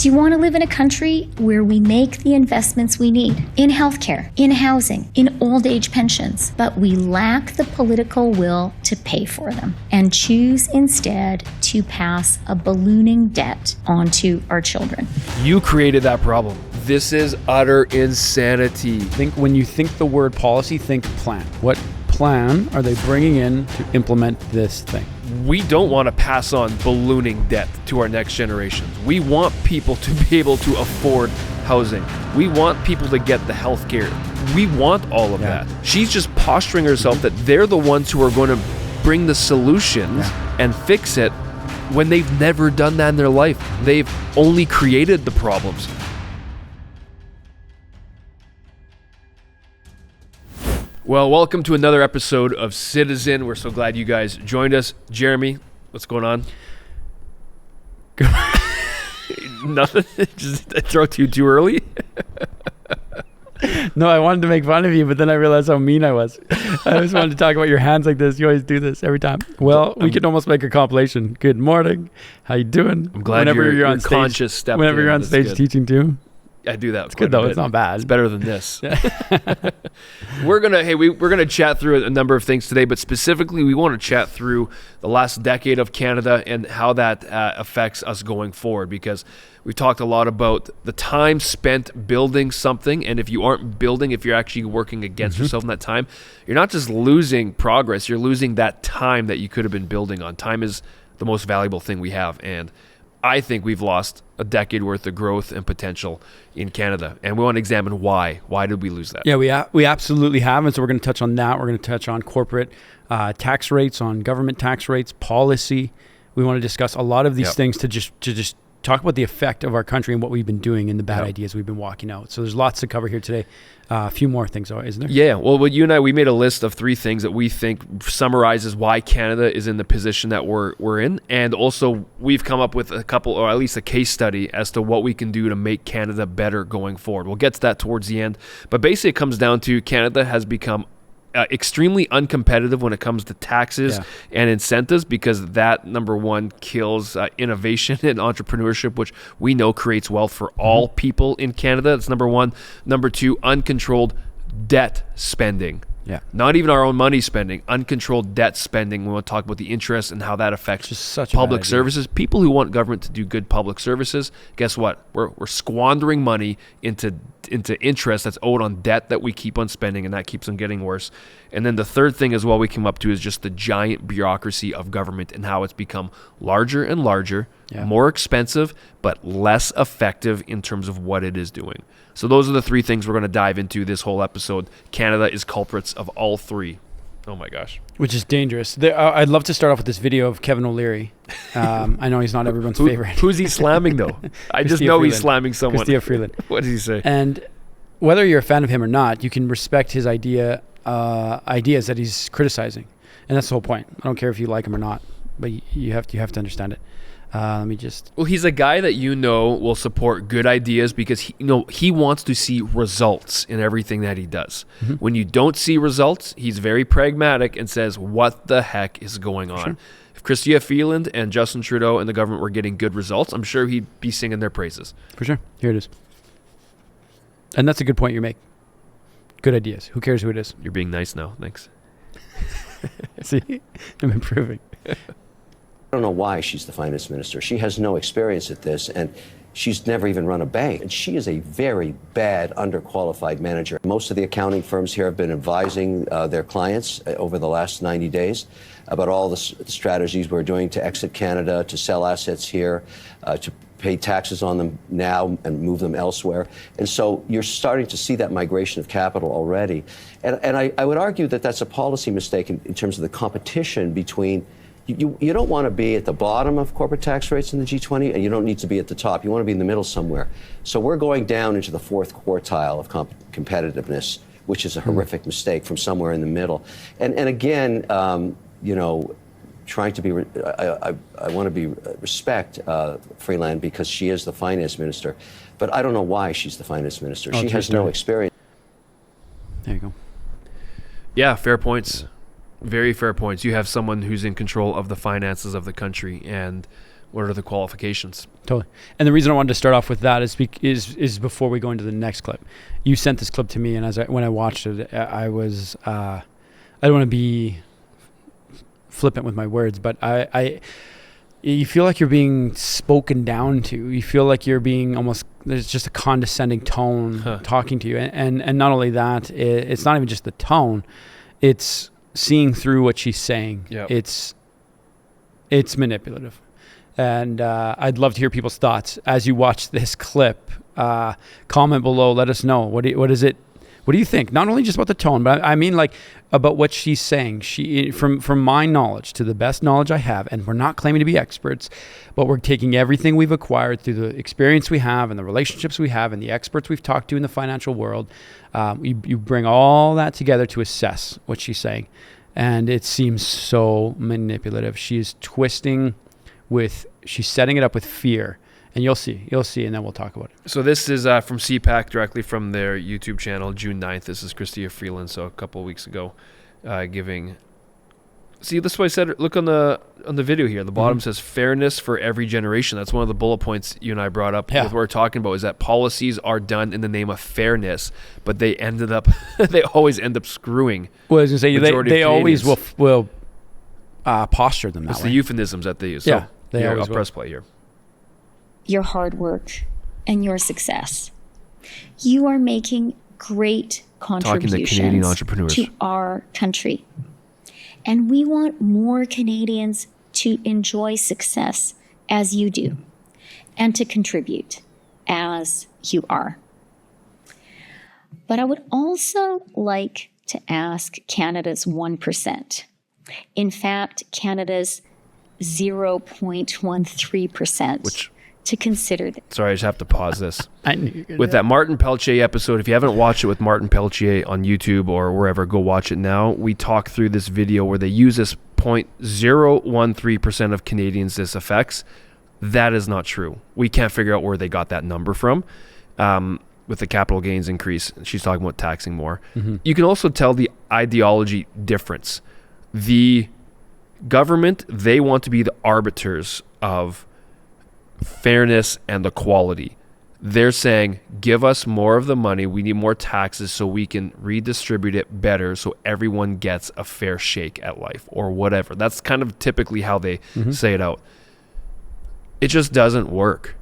Do you want to live in a country where we make the investments we need in healthcare, in housing, in old age pensions, but we lack the political will to pay for them and choose instead to pass a ballooning debt onto our children? You created that problem. This is utter insanity. When you think the word policy, think plan. What plan are they bringing in to implement this thing? We don't want to pass on ballooning debt to our next generations. We want people to be able to afford housing. We want people to get the health care. We want all of that. She's just posturing herself that they're the ones who are going to bring the solutions and fix it when they've never done that in their life. They've only created the problems. Well, welcome to another episode of Citizen. We're so glad you guys joined us. Jeremy, what's going on? Nothing? Just I throw to you too early? No, I wanted to make fun of you, but then I realized how mean I was. I just wanted to talk about your hands like this. You always do this every time. Well, we could almost make a compilation. Good morning. How you doing? I'm glad you're on stage. Conscious step. Whenever you're on stage teaching too. I do that. It's good though. It's not bad. It's better than this. We're gonna chat through a number of things today, but specifically we want to chat through the last decade of Canada and how that affects us going forward. Because we talked a lot about the time spent building something, and if you aren't building, if you're actually working against yourself in that time, you're not just losing progress. You're losing that time that you could have been building on. Time is the most valuable thing we have, and I think we've lost a decade worth of growth and potential in Canada, and we want to examine why. Why did we lose that? Yeah, we absolutely have, and so we're going to touch on that. We're going to touch on corporate tax rates, on government tax rates, policy. We want to discuss a lot of these things to just talk about the effect of our country and what we've been doing and the bad ideas we've been walking out. So there's lots to cover here today. A few more things, isn't there? Yeah. Well, you and I, we made a list of 3 things that we think summarizes why Canada is in the position that we're in. And also, we've come up with a couple, or at least a case study as to what we can do to make Canada better going forward. We'll get to that towards the end. But basically, it comes down to Canada has become extremely uncompetitive when it comes to taxes and incentives, because that, number one, kills innovation and entrepreneurship, which we know creates wealth for all people in Canada. That's number one. Number two, uncontrolled debt spending. Yeah. Not even our own money spending, uncontrolled debt spending. We want to talk about the interest and how that affects public services. People who want government to do good public services, guess what? We're squandering money into interest that's owed on debt that we keep on spending, and that keeps on getting worse. And then the third thing as well we came up to is just the giant bureaucracy of government and how it's become larger and larger, more expensive, but less effective in terms of what it is doing. So those are the 3 things we're going to dive into this whole episode. Canada is culprits of all 3. Oh my gosh. Which is dangerous. I'd love to start off with this video of Kevin O'Leary. I know he's not everyone's favorite. Who's he slamming though? I just know he's slamming someone. Christia Freeland. What does he say? And whether you're a fan of him or not, you can respect his ideas that he's criticizing. And that's the whole point. I don't care if you like him or not, but you have to understand it. Well, he's a guy that will support good ideas because he wants to see results in everything that he does. When you don't see results, he's very pragmatic and says, what the heck is going on? Sure. If Chrystia Freeland and Justin Trudeau and the government were getting good results, I'm sure he'd be singing their praises. For sure. Here it is. And that's a good point you make. Good ideas. Who cares who it is? You're being nice now. Thanks. See, I'm improving. I don't know why she's the finance minister. She has no experience at this, and she's never even run a bank. And she is a very bad, underqualified manager. Most of the accounting firms here have been advising their clients over the last 90 days about all the strategies we're doing to exit Canada, to sell assets here, to pay taxes on them now and move them elsewhere. And so you're starting to see that migration of capital already. And I would argue that that's a policy mistake in terms of the competition between You don't want to be at the bottom of corporate tax rates in the G20, and you don't need to be at the top. You want to be in the middle somewhere. So we're going down into the 4th quartile of competitiveness, which is a horrific mistake, from somewhere in the middle. And again, trying to be, I want to be respect Freeland because she is the finance minister, but I don't know why she's the finance minister. She has no experience. There you go. Yeah, fair points. Very fair points. You have someone who's in control of the finances of the country, and what are the qualifications? Totally. And the reason I wanted to start off with that is before we go into the next clip. You sent this clip to me, and when I watched it, I was I don't want to be flippant with my words, but you feel like you're being spoken down to. You feel like you're being almost, there's just a condescending tone talking to you. And not only that, it's not even just the tone, it's seeing through what she's saying. Yep. It's manipulative. And I'd love to hear people's thoughts as you watch this clip. Comment below, let us know. What do you think? Not only just about the tone, but I mean like about what she's saying. She, from my knowledge, to the best knowledge I have, and we're not claiming to be experts, but we're taking everything we've acquired through the experience we have and the relationships we have and the experts we've talked to in the financial world. You bring all that together to assess what she's saying. And it seems so manipulative. She's twisting she's setting it up with fear. And you'll see, and then we'll talk about it. So this is from CPAC, directly from their YouTube channel, June 9th. This is Chrystia Freeland, so a couple of weeks ago, giving... See, that's why I said, look on the video here. The bottom says fairness for every generation. That's one of the bullet points you and I brought up with what we're talking about, is that policies are done in the name of fairness, but they always end up screwing. Well, I was going to say, they always will posture them that way. It's the euphemisms that they use. So, yeah, they always I'll press play here. Your hard work and your success. You are making great contributions Talking to Canadian entrepreneurs to our country. And we want more Canadians to enjoy success as you do and to contribute as you are. But I would also like to ask Canada's 1%. In fact, Canada's 0.13%. To consider that. Sorry, I just have to pause this. With that Martin Peltier episode, if you haven't watched it with Martin Peltier on YouTube or wherever, go watch it now. We talk through this video where they use this 0.013% of Canadians this affects. That is not true. We can't figure out where they got that number from. With the capital gains increase, she's talking about taxing more. Mm-hmm. You can also tell the ideology difference. The government, they want to be the arbiters of fairness and equality. They're saying, give us more of the money. We need more taxes so we can redistribute it better so everyone gets a fair shake at life or whatever. That's kind of typically how they say it out. It just doesn't work.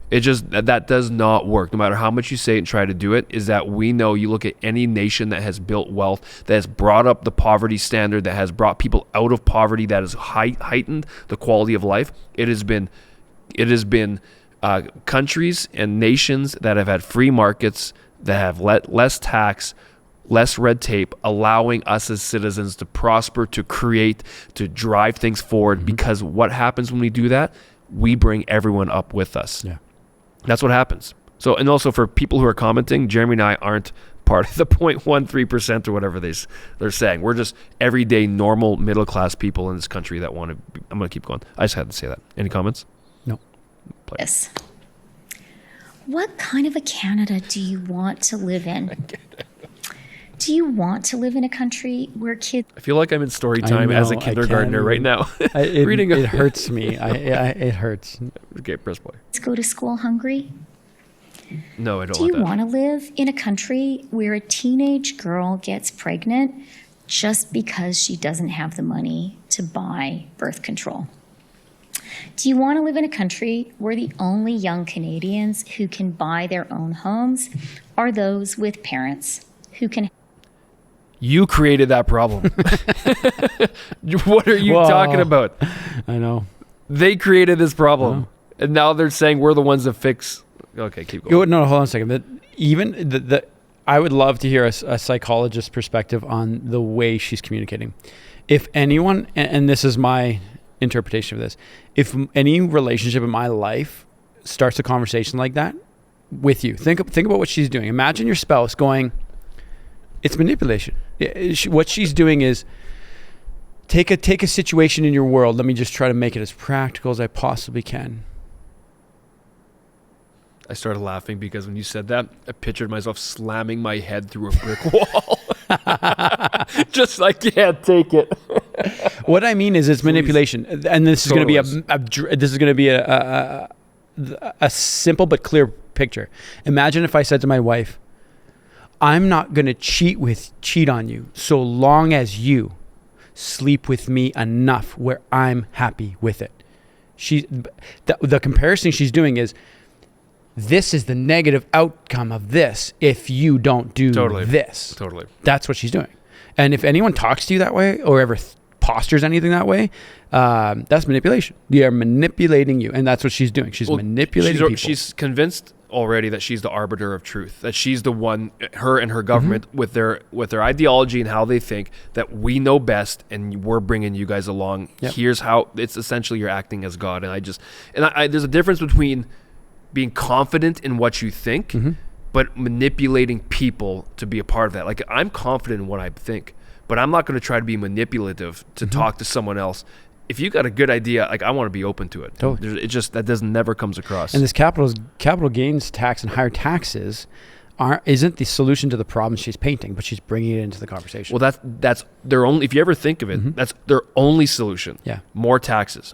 That does not work. No matter how much you say it and try to do it, is that we know, you look at any nation that has built wealth, that has brought up the poverty standard, that has brought people out of poverty, that has heightened the quality of life. It has been countries and nations that have had free markets, that have less tax, less red tape, allowing us as citizens to prosper, to create, to drive things forward. Because what happens when we do that? We bring everyone up with us. Yeah, that's what happens. So, and also for people who are commenting, Jeremy and I aren't part of the 0.13% or whatever they're saying. We're just everyday, normal, middle-class people in this country that want to... I'm going to keep going. I just had to say that. Any comments? Yes. What kind of a Canada do you want to live in? Do you want to live in a country where kids... I feel like I'm in story time as a kindergartner right now. It hurts me. It hurts. Okay, press play. Go to school hungry? No, I don't Do you want to live in a country where a teenage girl gets pregnant just because she doesn't have the money to buy birth control? Do you want to live in a country where the only young Canadians who can buy their own homes are those with parents who can... You created that problem. What are you talking about? I know. They created this problem. And now they're saying we're the ones that fix... Okay, keep going. No, hold on a second. But even I would love to hear a psychologist's perspective on the way she's communicating. If anyone, and this is my interpretation of this, if any relationship in my life starts a conversation like that with you, think about what she's doing. Imagine your spouse going, it's manipulation. What she's doing is take a situation in your world. Let me just try to make it as practical as I possibly can. I started laughing because when you said that, I pictured myself slamming my head through a brick wall. Just like, yeah, take it. What I mean is it's manipulation, and this is going to be a simple but clear picture. Imagine if I said to my wife, I'm not going to cheat on you so long as you sleep with me enough where I'm happy with it. The comparison she's doing is, this is the negative outcome of this if you don't do this. Totally. That's what she's doing. And if anyone talks to you that way or ever postures anything that way, that's manipulation. They are manipulating you, and that's what she's doing. She's manipulating people. She's convinced already that she's the arbiter of truth, that she's the one, her and her government, with their ideology and how they think, that we know best and we're bringing you guys along. Yep. Here's how. It's essentially you're acting as God. And there's a difference between being confident in what you think, but manipulating people to be a part of that. Like, I'm confident in what I think, but I'm not going to try to be manipulative to talk to someone else. If you got a good idea, like, I want to be open to it. Totally. It just, that never comes across. And this capital gains tax and higher taxes isn't the solution to the problem she's painting, but she's bringing it into the conversation. Well, that's their only. If you ever think of it, that's their only solution. Yeah. More taxes.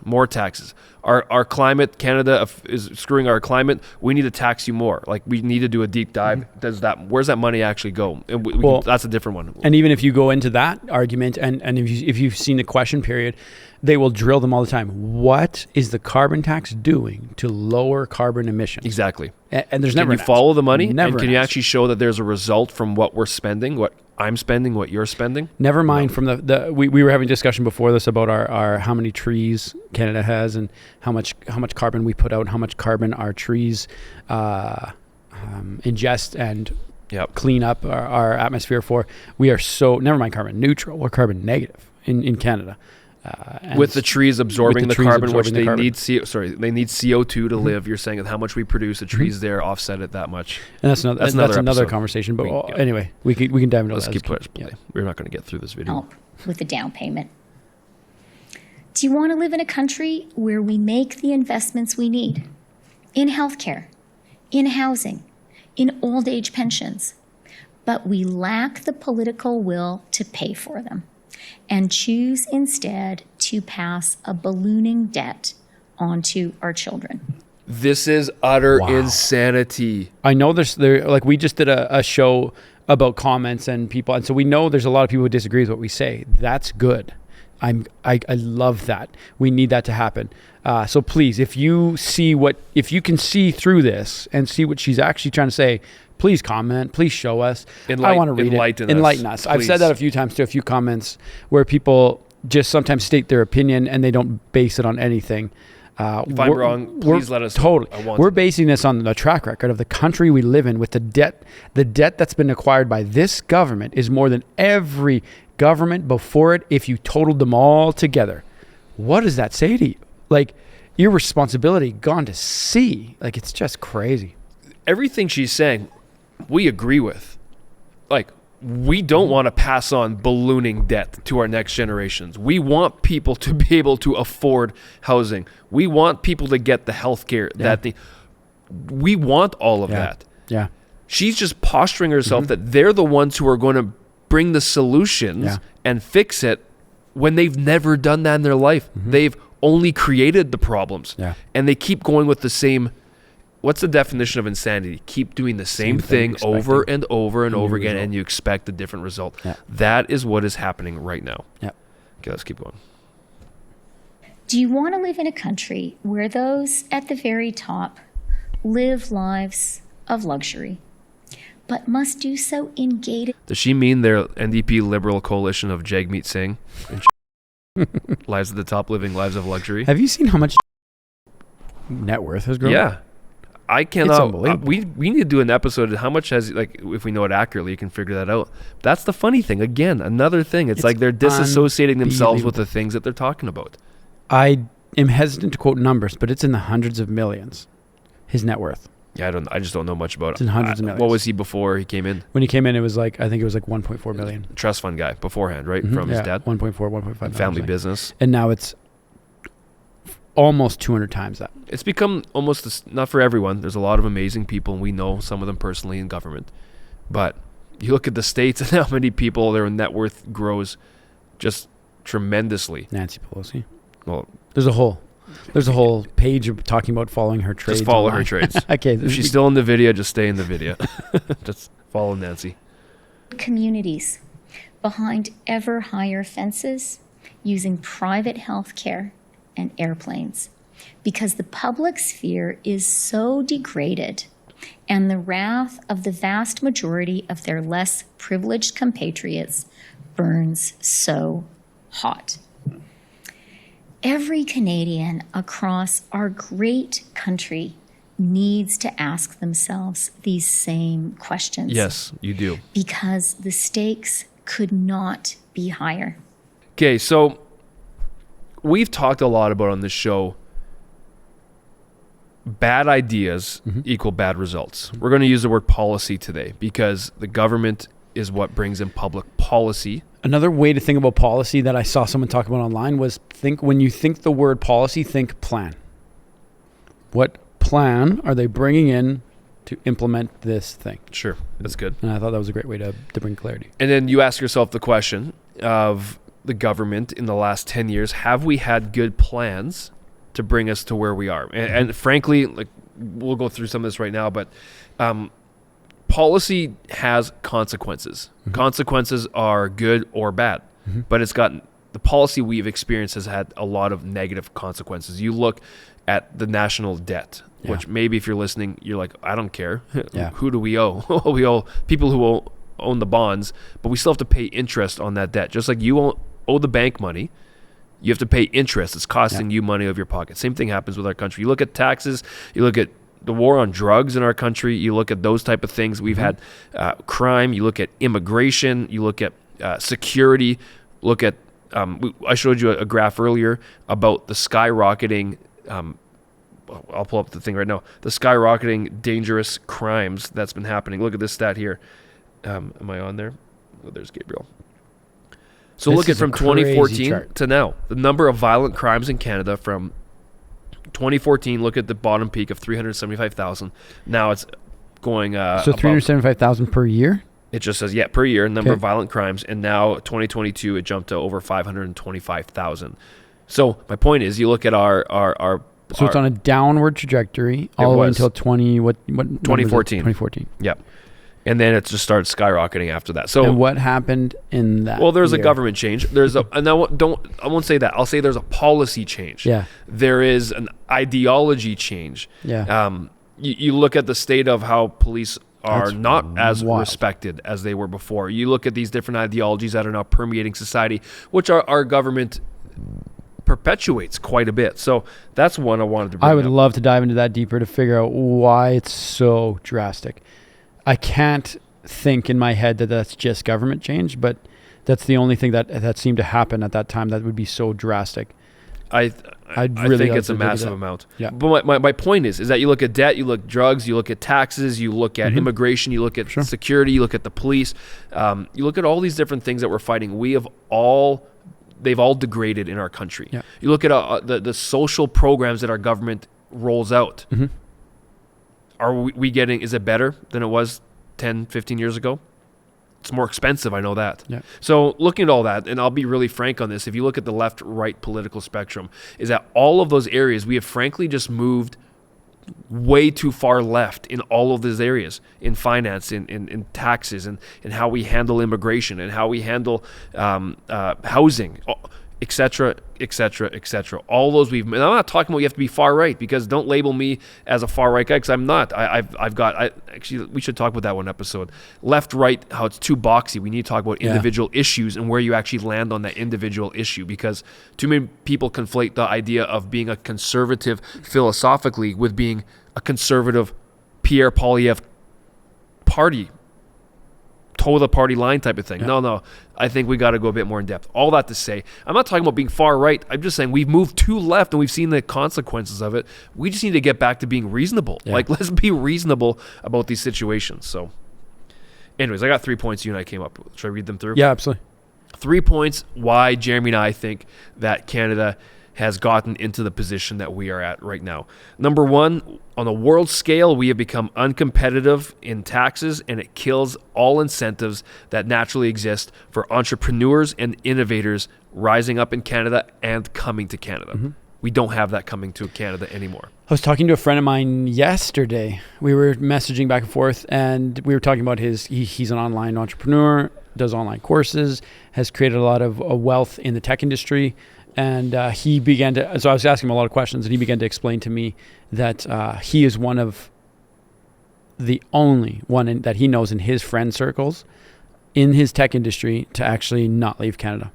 Our climate, Canada is screwing our climate. We need to tax you more. Like, we need to do a deep dive. Where's that money actually go? And that's a different one. And even if you go into that argument, and if you've seen the question period, they will drill them all the time. What is the carbon tax doing to lower carbon emissions? Exactly. And there's never. Can you follow the money? Never. And can you actually show that there's a result from what we're spending, what I'm spending, what you're spending? Never mind from we were having a discussion before this about our how many trees Canada has and how much carbon we put out, how much carbon our trees ingest and clean up our atmosphere for. We are never mind carbon neutral, we're carbon negative in Canada. With the trees absorbing the carbon, which they need CO2 to live. You're saying that how much we produce, the trees there offset it that much. And that's another conversation. But anyway, we can dive into that. Let's keep pushing. Yeah. We're not going to get through this video. With the down payment. Do you want to live in a country where we make the investments we need in healthcare, in housing, in old age pensions, but we lack the political will to pay for them, and choose instead to pass a ballooning debt onto our children? This is utter insanity. I know we just did a show about comments and people, and so we know there's a lot of people who disagree with what we say. That's good. I love that. We need that to happen. So please, if you can see through this and see what she's actually trying to say, please comment. Please show us. I want to read it. Enlighten us. I've said that a few times to a few comments where people just sometimes state their opinion and they don't base it on anything. If I'm wrong, please let us totally. We're basing this on the track record of the country we live in with the debt. The debt that's been acquired by this government is more than every government before it if you totaled them all together. What does that say to you? Like, irresponsibility gone to sea. Like, it's just crazy. Everything she's saying, we agree with. Like, we don't want to pass on ballooning debt to our next generations. We want people to be able to afford housing. We want people to get the healthcare we want all of that. Yeah. She's just posturing herself that they're the ones who are going to bring the solutions and fix it when they've never done that in their life. They've only created the problems. And they keep going with the same. What's the definition of insanity? Keep doing the same thing over and over and over again, and you expect a different result. That is what is happening right now. Okay, let's keep going. Do you want to live in a country where those at the very top live lives of luxury, but must do so in gated? Does she mean their NDP Liberal coalition of Jagmeet Singh? Lives at the top, living lives of luxury. Have you seen how much net worth has grown? Yeah. I cannot. It's unbelievable. We need to do an episode of how much has, like, if we know it accurately, you can figure that out. That's the funny thing. Again, another thing. It's like they're disassociating themselves with the things that they're talking about. I am hesitant to quote numbers, but it's in the hundreds of millions. His net worth. Yeah, I just don't know much about it. It's in hundreds of millions. What was he before he came in? When he came in, I think it was like 1.4 million. Trust fund guy beforehand, right? From his dad. 1.4, 1.5. Family business. And now it's almost 200 times that. It's become almost, not for everyone. There's a lot of amazing people, and we know some of them personally in government. But you look at the States and how many people their net worth grows just tremendously. Nancy Pelosi. Well, There's a whole page of talking about following her trades. just follow online. her trades. Okay. If she's still in the video, just stay in the video. Just follow Nancy. Communities behind ever higher fences using private health care and airplanes because the public sphere is so degraded and the wrath of the vast majority of their less privileged compatriots burns so hot. Every Canadian across our great country needs to ask themselves these same questions. Yes, you do. Because the stakes could not be higher. Okay, so we've talked a lot about on this show bad ideas equal bad results. We're going to use the word policy today because the government is what brings in public policy. Another way to think about policy that I saw someone talk about online was when you think the word policy, think plan. What plan are they bringing in to implement this thing? Sure, that's good. And I thought that was a great way to bring clarity. And then you ask yourself the question of the government in the last 10 years, have we had good plans to bring us to where we are? And frankly, like we'll go through some of this right now, but policy has consequences. Consequences are good or bad, but the policy we've experienced has had a lot of negative consequences. You look at the national debt, which maybe if you're listening, you're like, I don't care. Who do we owe? We owe people who own the bonds, but we still have to pay interest on that debt. Just like you owe the bank money, you have to pay interest. It's costing you money out of your pocket. Same thing happens with our country. You look at taxes, you look at the war on drugs in our country, you look at those type of things. We've had crime, you look at immigration, you look at security, look at, I showed you a graph earlier about the skyrocketing, I'll pull up the thing right now, the skyrocketing dangerous crimes that's been happening. Look at this stat here. Am I on there? Oh, there's Gabriel. So look at from 2014 to now, the number of violent crimes in Canada from 2014, look at the bottom peak of 375,000. Now it's going so 375,000 per year? It just says, per year, number of violent crimes. And now 2022, it jumped to over 525,000. So my point is, you look at our So it's on a downward trajectory all the way until 2014. 2014. Yep. And then it just started skyrocketing after that. So and what happened in that? Well, there's a government change. There's I won't say that. I'll say there's a policy change. Yeah. There is an ideology change. Yeah. You look at the state of how police are not as respected as they were before. You look at these different ideologies that are now permeating society, which our government perpetuates quite a bit. So that's one I wanted to bring up. I would love to dive into that deeper to figure out why it's so drastic. I can't think in my head that that's just government change, but that's the only thing that seemed to happen at that time that would be so drastic. I think it's a massive amount. Yeah. But my point is that you look at debt, you look at drugs, you look at taxes, you look at immigration, you look at security, you look at the police, you look at all these different things that we're fighting. They've all degraded in our country. Yeah. You look at the social programs that our government rolls out. Are we getting, is it better than it was 10, 15 years ago? It's more expensive, I know that. Yeah. So looking at all that, and I'll be really frank on this, if you look at the left-right political spectrum, is that all of those areas, we have frankly just moved way too far left in all of those areas, in finance, in taxes, and how we handle immigration, and how we handle housing, et cetera, et cetera, et cetera. All those and I'm not talking about you have to be far right, because don't label me as a far right guy, because I'm not. Actually, we should talk about that one episode. Left, right, how it's too boxy. We need to talk about individual issues and where you actually land on that individual issue, because too many people conflate the idea of being a conservative philosophically with being a conservative Pierre Poilievre party, toe the party line type of thing. Yeah. No. I think we got to go a bit more in depth. All that to say, I'm not talking about being far right. I'm just saying we've moved too left and we've seen the consequences of it. We just need to get back to being reasonable. Yeah. Like, let's be reasonable about these situations. So anyways, I got 3 points you and I came up with. Should I read them through? Yeah, absolutely. 3 points why Jeremy and I think that Canada has gotten into the position that we are at right now. Number one, on a world scale, we have become uncompetitive in taxes, and it kills all incentives that naturally exist for entrepreneurs and innovators rising up in Canada and coming to Canada. Mm-hmm. We don't have that coming to Canada anymore. I was talking to a friend of mine yesterday. We were messaging back and forth, and we were talking about he's an online entrepreneur, does online courses, has created a lot of wealth in the tech industry. And he began to, so I was asking him a lot of questions, and he began to explain to me that he is one of the only one that he knows in his friend circles in his tech industry to actually not leave Canada.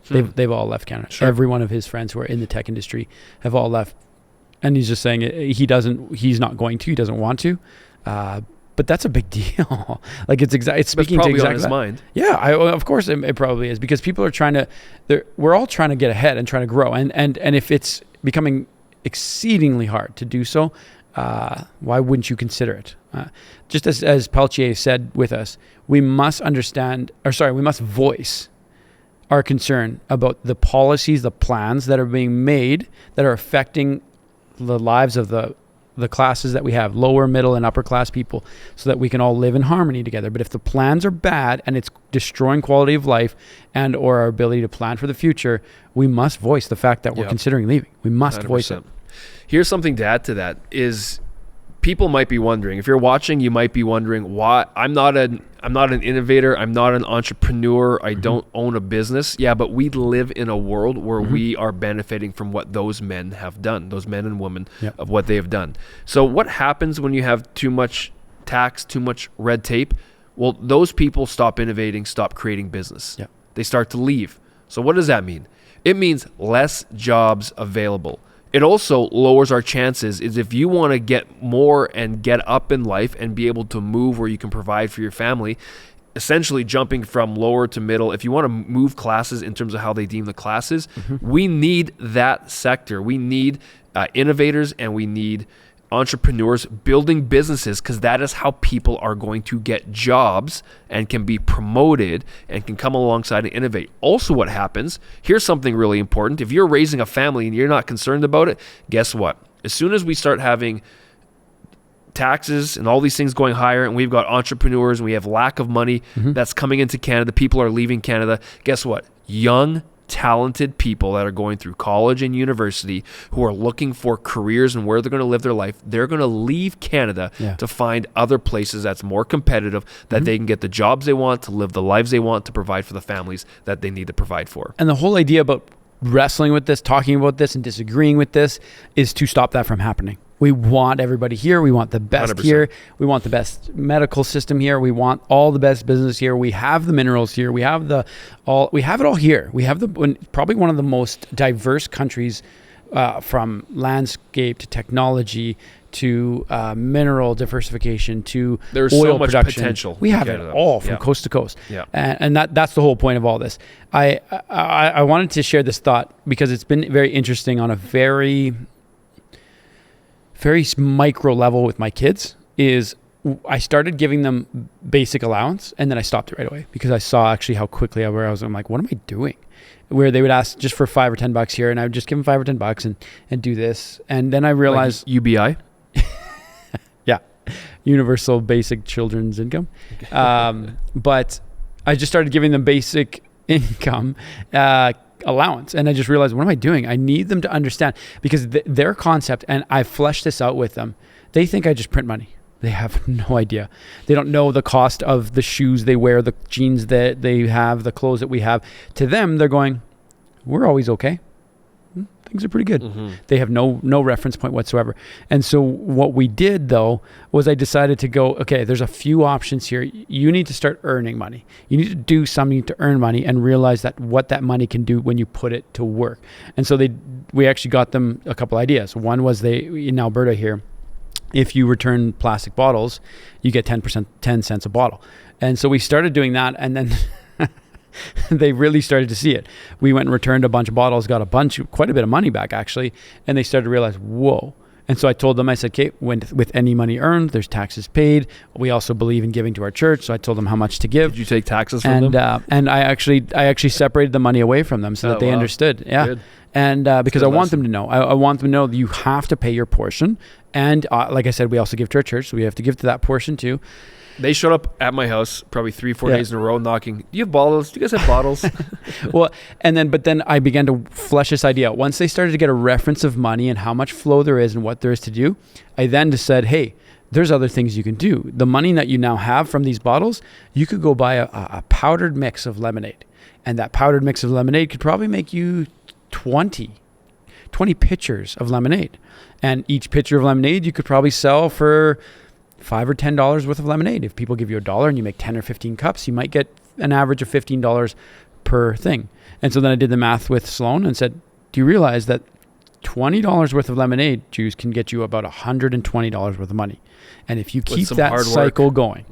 They've all left Canada. Sure. Every one of his friends who are in the tech industry have all left. And he's just saying he's not going to, he doesn't want to. But that's a big deal. Like it's speaking to exactly on his mind. Yeah, of course it probably is, because people are we're all trying to get ahead and trying to grow. And if it's becoming exceedingly hard to do so, why wouldn't you consider it? Just as Peltier said with us, we must voice our concern about the policies, the plans that are being made that are affecting the lives of the classes that we have, lower, middle, and upper class people, so that we can all live in harmony together. But if the plans are bad and it's destroying quality of life and or our ability to plan for the future, we must voice the fact that we're considering leaving. We must 100%. Voice it. Here's something to add to that is people might be wondering, if you're watching, you might be wondering why I'm not an innovator, I'm not an entrepreneur, I don't own a business. Yeah, but we live in a world where we are benefiting from what those men have done, those men and women of what they have done. So what happens when you have too much tax, too much red tape? Well, those people stop innovating, stop creating business. Yep. They start to leave. So what does that mean? It means less jobs available. It also lowers our chances. Is if you want to get more and get up in life and be able to move where you can provide for your family, essentially jumping from lower to middle, if you want to move classes in terms of how they deem the classes, we need that sector. We need innovators, and we need entrepreneurs building businesses, because that is how people are going to get jobs and can be promoted and can come alongside and innovate. Also, what happens, here's something really important. If you're raising a family and you're not concerned about it, guess what? As soon as we start having taxes and all these things going higher, and we've got entrepreneurs and we have lack of money that's coming into Canada, people are leaving Canada, guess what? Young, talented people that are going through college and university who are looking for careers and where they're going to live their life, they're going to leave Canada to find other places that's more competitive, that they can get the jobs they want, to live the lives they want, to provide for the families that they need to provide for. And the whole idea about wrestling with this, talking about this and disagreeing with this is to stop that from happening. We want everybody here. We want the best 100%. Here. We want the best medical system here. We want all the best business here. We have the minerals here. We have it all here. We have probably one of the most diverse countries, from landscape to technology to mineral diversification to there's oil so much production. Potential. We have it all from coast to coast. Yeah. And that's the whole point of all this. I wanted to share this thought because it's been very interesting on a very micro level with my kids. Is I started giving them basic allowance, and then I stopped it right away because I saw actually how quickly I'm like, what am I doing? Where they would ask just for $5 or $10 here, and I would just give them $5 or $10 and do this. And then I realized, like UBI? Yeah. Universal Basic Children's Income. But I just started giving them basic income allowance. And I just realized, what am I doing? I need them to understand, because their concept, and I fleshed this out with them, they think I just print money. They have no idea. They don't know the cost of the shoes they wear, the jeans that they have, the clothes that we have. To them, they're going, we're always okay. Things are pretty good. They have no reference point whatsoever. And so what we did, though, was I decided to go, okay, there's a few options here. You need to start earning money. You need to do something to earn money and realize that what that money can do when you put it to work. And so we actually got them a couple ideas. One was in Alberta here, if you return plastic bottles, you get 10 cents a bottle. And so we started doing that, and then they really started to see it. We went and returned a bunch of bottles, got quite a bit of money back actually, and they started to realize, whoa. And so I told them, I said, okay, with any money earned, there's taxes paid. We also believe in giving to our church. So I told them how much to give. Did you take taxes from them? And I actually separated the money away from them so that they understood. Yeah. Good. And because I want them to know. I want them to know that you have to pay your portion. And like I said, we also give to our church, so we have to give to that portion too. They showed up at my house probably 3-4 days in a row knocking, do you have bottles? Do you guys have bottles? Well, but then I began to flesh this idea out. Once they started to get a reference of money and how much flow there is and what there is to do, I then just said, hey, there's other things you can do. The money that you now have from these bottles, you could go buy a powdered mix of lemonade. And that powdered mix of lemonade could probably make you 20 pitchers of lemonade. And each pitcher of lemonade you could probably sell for $5 or $10 worth of lemonade. If people give you $1 and you make 10 or 15 cups, you might get an average of $15 per thing. And so then I did the math with Sloan and said, do you realize that $20 worth of lemonade juice can get you about $120 worth of money? And if you keep that cycle going,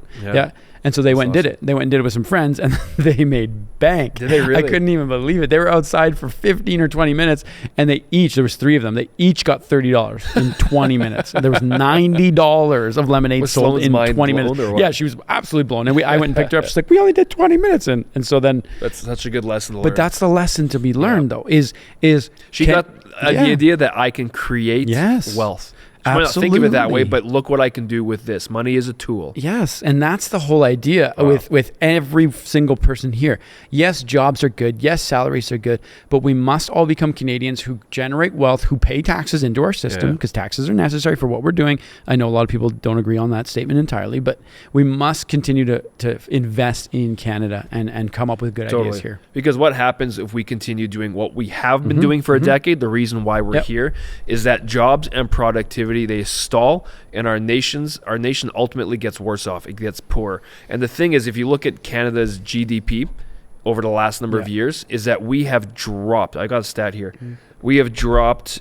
And so they went and did it. They went and did it with some friends, and they made bank. Did they really? I couldn't even believe it. They were outside for 15 or 20 minutes, and there was 3 of them. They each got $30 in 20 minutes. And there was $90 of lemonade sold in 20 minutes. Yeah, she was absolutely blown. And I went and picked her up. She's like, we only did 20 minutes. And so then... That's such a good lesson to learn. But that's the lesson to be learned, though, is... She got the idea that I can create wealth. I might not think of it that way, but look what I can do with this. Money is a tool. Yes, and that's the whole idea with every single person here. Yes, jobs are good. Yes, salaries are good. But we must all become Canadians who generate wealth, who pay taxes into our system, because taxes are necessary for what we're doing. I know a lot of people don't agree on that statement entirely, but we must continue to invest in Canada and come up with good ideas here. Because what happens if we continue doing what we have been doing for a decade, the reason why we're here, is that jobs and productivity, they stall, and our nation ultimately gets worse off. It gets poorer. And the thing is, if you look at Canada's GDP over the last number of years, is that we have dropped. I got a stat here. We have dropped.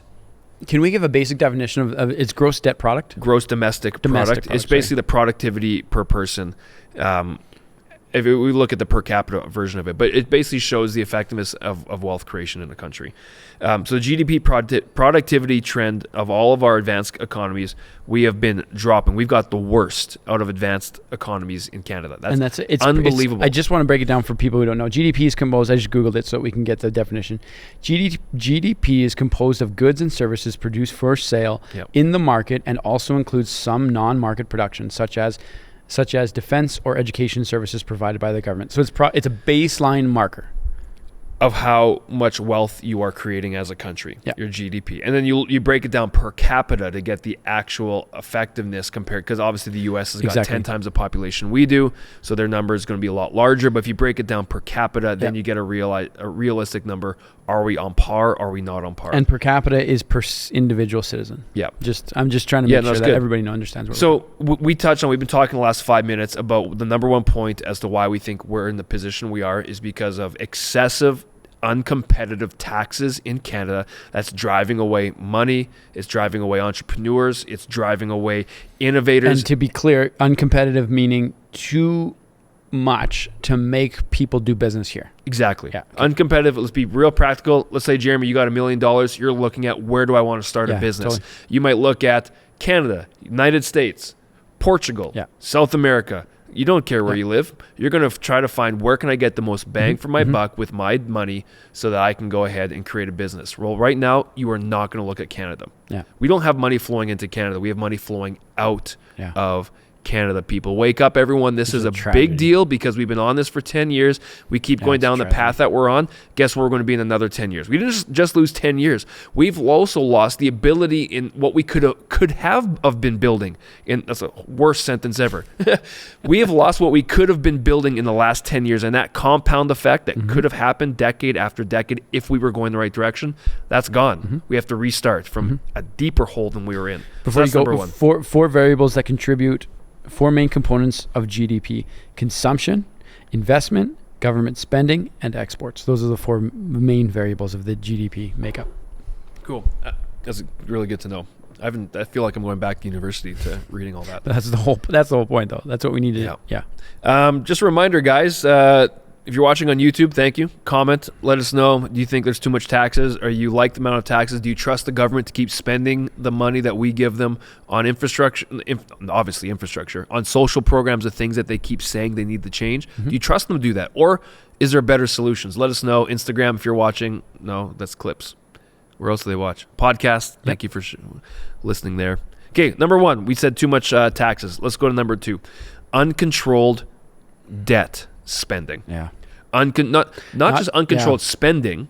Can we give a basic definition of its gross debt product? Gross domestic product. It's basically the productivity per person. If we look at the per capita version of it, but it basically shows the effectiveness of wealth creation in a country. So the GDP productivity trend of all of our advanced economies, we have been dropping. We've got the worst out of advanced economies in Canada. It's unbelievable. I just want to break it down for people who don't know. GDP is composed, I just Googled it so we can get the definition. GDP is composed of goods and services produced for sale in the market, and also includes some non-market production, such as defense or education services provided by the government. So it's a baseline marker of how much wealth you are creating as a country, your GDP. And then you break it down per capita to get the actual effectiveness compared, because obviously the US has got 10 times the population we do, so their number is going to be a lot larger. But if you break it down per capita, then you get a realistic number. Are we on par? Are we not on par? And per capita is per individual citizen. Yeah. I'm just trying to make sure that everybody understands what we've been talking the last 5 minutes about the number one point as to why we think we're in the position we are is because of excessive uncompetitive taxes in Canada. That's driving away money. It's driving away entrepreneurs. It's driving away innovators. And to be clear, uncompetitive meaning too much to make people do business here. Exactly. Yeah. Uncompetitive. Let's be real practical. Let's say, Jeremy, you got $1 million. You're looking at, where do I want to start a business? Totally. You might look at Canada, United States, Portugal, South America. You don't care where you live. You're going to try to find, where can I get the most bang for my buck with my money so that I can go ahead and create a business. Well, right now, you are not going to look at Canada. Yeah. We don't have money flowing into Canada. We have money flowing out of Canada. People, wake up, everyone. This is a big deal, because we've been on this for 10 years. We keep going down the path that we're on. Guess where we're going to be in another 10 years? We didn't just lose 10 years. We've also lost the ability in what we could have been building. And that's a worst sentence ever. We have lost what we could have been building in the last 10 years. And that compound effect that could have happened decade after decade if we were going the right direction, that's gone. We have to restart from a deeper hole than we were in. Before you go, four variables that contribute, 4 main components of GDP: consumption, investment, government spending, and exports. Those are the 4 main variables of the GDP makeup. Cool. That's really good to know. I feel like I'm going back to university to reading all that. That's the whole point, though. That's what we need to do. Just a reminder, guys, if you're watching on YouTube, thank you. Comment. Let us know. Do you think there's too much taxes? Or you like the amount of taxes? Do you trust the government to keep spending the money that we give them on infrastructure, obviously infrastructure, on social programs, the things that they keep saying they need to change? Do you trust them to do that? Or is there better solutions? Let us know. Instagram, if you're watching. No, that's clips. Where else do they watch? Podcast. Thank you for listening there. Okay, number 1, we said too much taxes. Let's go to number 2. Uncontrolled debt spending. Yeah. Not just uncontrolled spending.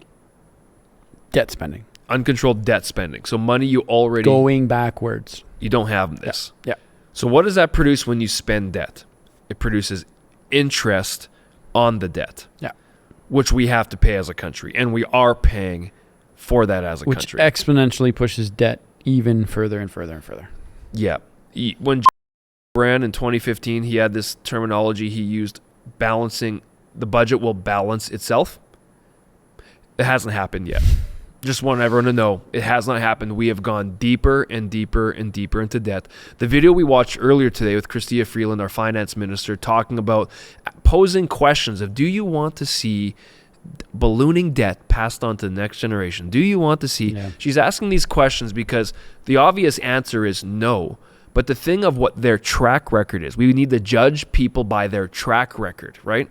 Debt spending. Uncontrolled debt spending. So money you already... Going backwards. You don't have this. Yeah. So what does that produce when you spend debt? It produces interest on the debt. Yeah. Which we have to pay as a country. And we are paying for that as a country. Which exponentially pushes debt even further and further and further. Yeah. When ran in 2015, he had this terminology he used, balancing... The budget will balance itself. It hasn't happened yet. Just want everyone to know it has not happened. We have gone deeper and deeper and deeper into debt. The video we watched earlier today with Chrystia Freeland, our finance minister, talking about posing questions of, do you want to see ballooning debt passed on to the next generation? Do you want to see? Yeah. She's asking these questions because the obvious answer is no. But the thing of what their track record is, we need to judge people by their track record, right?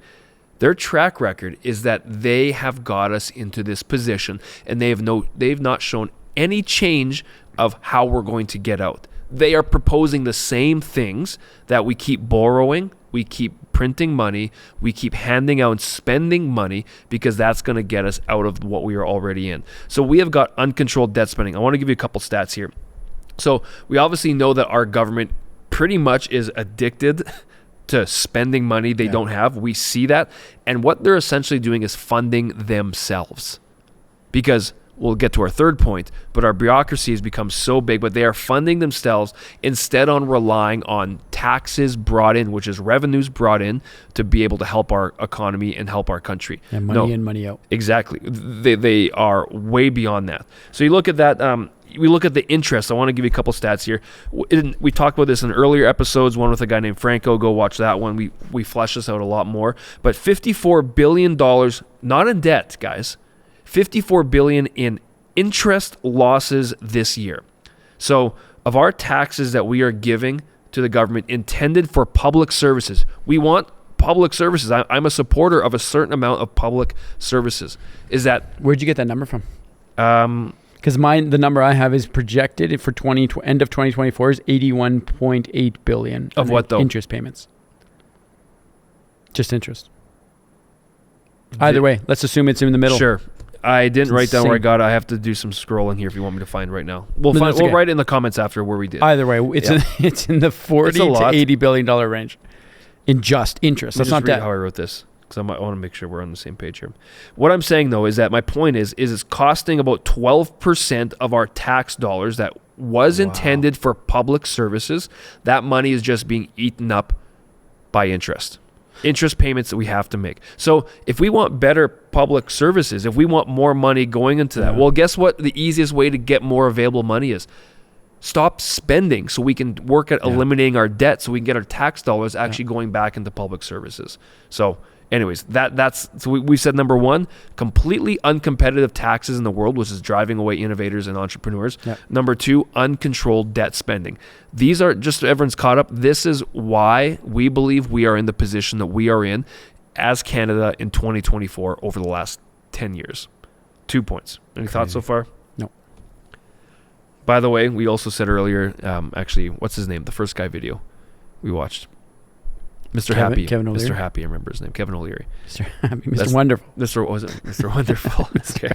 Their track record is that they have got us into this position, and they've not shown any change of how we're going to get out. They are proposing the same things that we keep borrowing, we keep printing money, we keep handing out and spending money because that's going to get us out of what we are already in. So we have got uncontrolled debt spending. I want to give you a couple stats here. So we obviously know that our government pretty much is addicted to spending money they don't have. We see that. And what they're essentially doing is funding themselves. Because we'll get to our third point, but our bureaucracy has become so big, but they are funding themselves instead on relying on taxes brought in, which is revenues brought in to be able to help our economy and help our country. And money in, money out. Exactly. They are way beyond that. So you look at that, we look at the interest. I want to give you a couple stats here. We talked about this in earlier episodes, one with a guy named Franco. Go watch that one. We flesh this out a lot more. But $54 billion, not in debt, guys. $54 billion in interest losses this year. So of our taxes that we are giving to the government intended for public services, we want public services. I'm a supporter of a certain amount of public services. Where'd you get that number from? Because the number I have is projected for end of 2024 is 81.8 billion of what though? Interest payments. Just interest. Either way, let's assume it's in the middle. Sure. I didn't write down where I got it. I have to do some scrolling here if you want me to find right now. We'll write it in the comments after where we did. Either way, it's in the 40 to $80 billion range in just interest. That's not debt. How I wrote this. I want to make sure we're on the same page here. What I'm saying, though, is that my point is it's costing about 12% of our tax dollars that was intended for public services. That money is just being eaten up by interest payments that we have to make. So if we want better public services, if we want more money going into that, well, guess what? The easiest way to get more available money is stop spending so we can work at eliminating our debt so we can get our tax dollars actually going back into public services. So anyways, so we said number 1, completely uncompetitive taxes in the world, which is driving away innovators and entrepreneurs. Yep. Number 2, uncontrolled debt spending. These are, just so everyone's caught up, this is why we believe we are in the position that we are in as Canada in 2024 over the last 10 years. 2 points. Any thoughts so far? No. By the way, we also said earlier, actually, what's his name? The first guy video we watched. Kevin O'Leary. Mr. Happy, I remember his name. Kevin O'Leary. Mr. Happy. Mr. Wonderful. Mr. Wonderful. Okay.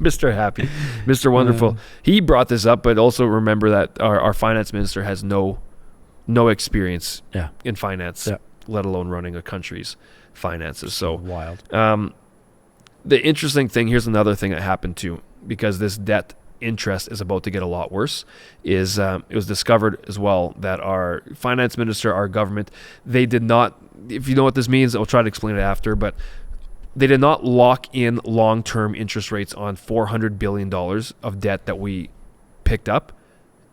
Mr. Happy. Mr. Wonderful. He brought this up, but also remember that our finance minister has no experience in finance, let alone running a country's finances. So wild. The interesting thing, here's another thing that happened too, because this debt interest is about to get a lot worse, is it was discovered as well that our finance minister, our government, they did not, if you know what this means, I'll try to explain it after, but they did not lock in long-term interest rates on $400 billion of debt that we picked up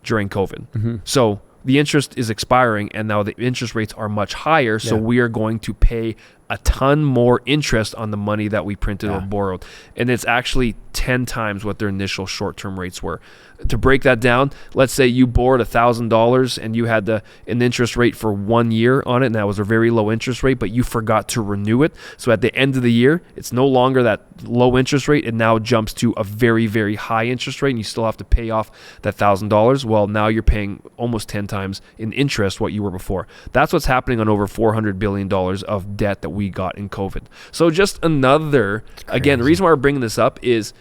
during COVID. Mm-hmm. So the interest is expiring and now the interest rates are much higher. So we are going to pay a ton more interest on the money that we printed or borrowed. And it's actually 10 times what their initial short-term rates were. To break that down, let's say you borrowed $1,000 and you had an interest rate for 1 year on it, and that was a very low interest rate, but you forgot to renew it. So at the end of the year, it's no longer that low interest rate. It now jumps to a very, very high interest rate, and you still have to pay off that $1,000. Well, now you're paying almost 10 times in interest what you were before. That's what's happening on over $400 billion of debt that we got in COVID. So just another, again, the reason why we're bringing this up is